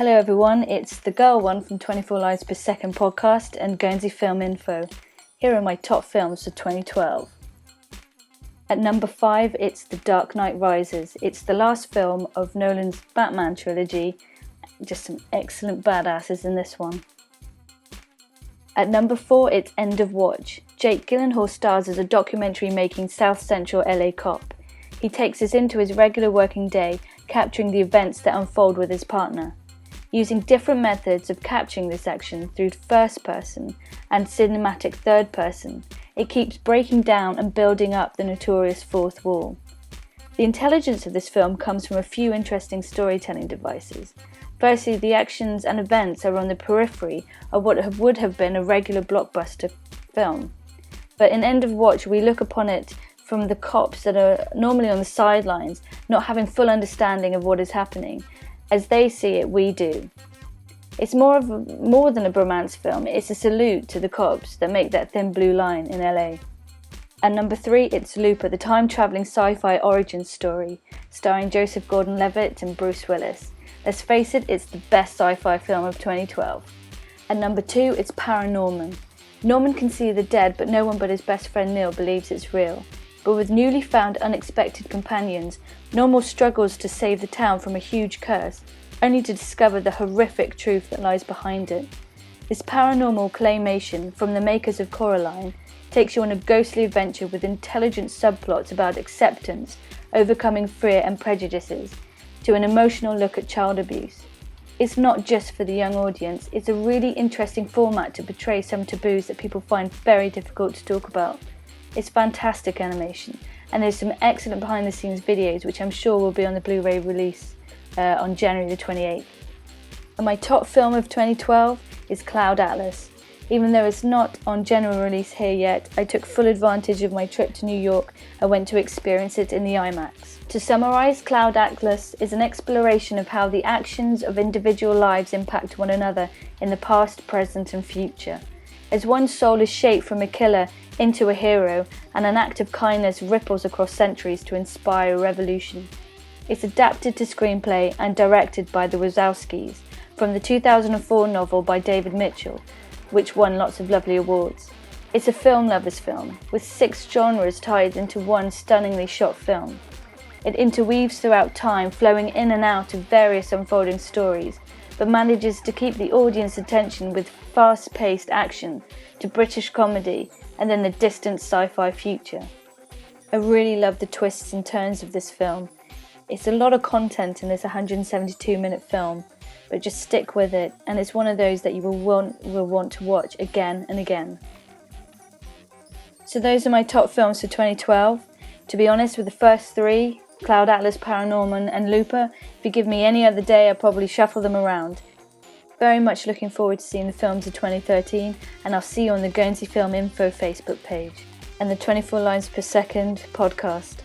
Hello everyone, it's the girl one from 24 Lines Per Second podcast and Guernsey Film Info. Here are my top films for 2012. At number 5, it's The Dark Knight Rises. It's the last film of Nolan's Batman trilogy. Just some excellent badasses in this one. At number 4, it's End of Watch. Jake Gyllenhaal stars as a documentary-making South Central LA cop. He takes us into his regular working day, capturing the events that unfold with his partner. Using different methods of capturing this action through first person and cinematic third person, it keeps breaking down and building up the notorious fourth wall. The intelligence of this film comes from a few interesting storytelling devices. Firstly, the actions and events are on the periphery of what would have been a regular blockbuster film. But in End of Watch, we look upon it from the cops that are normally on the sidelines, not having full understanding of what is happening. As they see it, we do. It's more than a bromance film, it's a salute to the cops that make that thin blue line in LA. At number 3, it's Looper, the time-travelling sci-fi origin story, starring Joseph Gordon-Levitt and Bruce Willis. Let's face it, it's the best sci-fi film of 2012. At number 2, it's Paranorman. Norman can see the dead, but no one but his best friend Neil believes it's real. But with newly found unexpected companions, Norman struggles to save the town from a huge curse, only to discover the horrific truth that lies behind it. This paranormal claymation from the makers of Coraline takes you on a ghostly adventure with intelligent subplots about acceptance, overcoming fear and prejudices, to an emotional look at child abuse. It's not just for the young audience, it's a really interesting format to portray some taboos that people find very difficult to talk about. It's fantastic animation, and there's some excellent behind the scenes videos which I'm sure will be on the Blu-ray release on January the 28th. And my top film of 2012 is Cloud Atlas. Even though it's not on general release here yet, I took full advantage of my trip to New York and went to experience it in the IMAX. To summarise, Cloud Atlas is an exploration of how the actions of individual lives impact one another in the past, present and future. As one soul is shaped from a killer into a hero, and an act of kindness ripples across centuries to inspire a revolution. It's adapted to screenplay and directed by the Wachowskis from the 2004 novel by David Mitchell, which won lots of lovely awards. It's a film lover's film, with 6 genres tied into one stunningly shot film. It interweaves throughout time, flowing in and out of various unfolding stories, but manages to keep the audience attention with fast-paced action to British comedy and then the distant sci-fi future. I really love the twists and turns of this film. It's a lot of content in this 172-minute film, but just stick with it, and it's one of those that you will want to watch again and again. So those are my top films for 2012. To be honest, with the first 3, Cloud Atlas, Paranorman and Looper, if you give me any other day, I'll probably shuffle them around. Very much looking forward to seeing the films of 2013, and I'll see you on the Guernsey Film Info Facebook page and the 24 Lines Per Second podcast.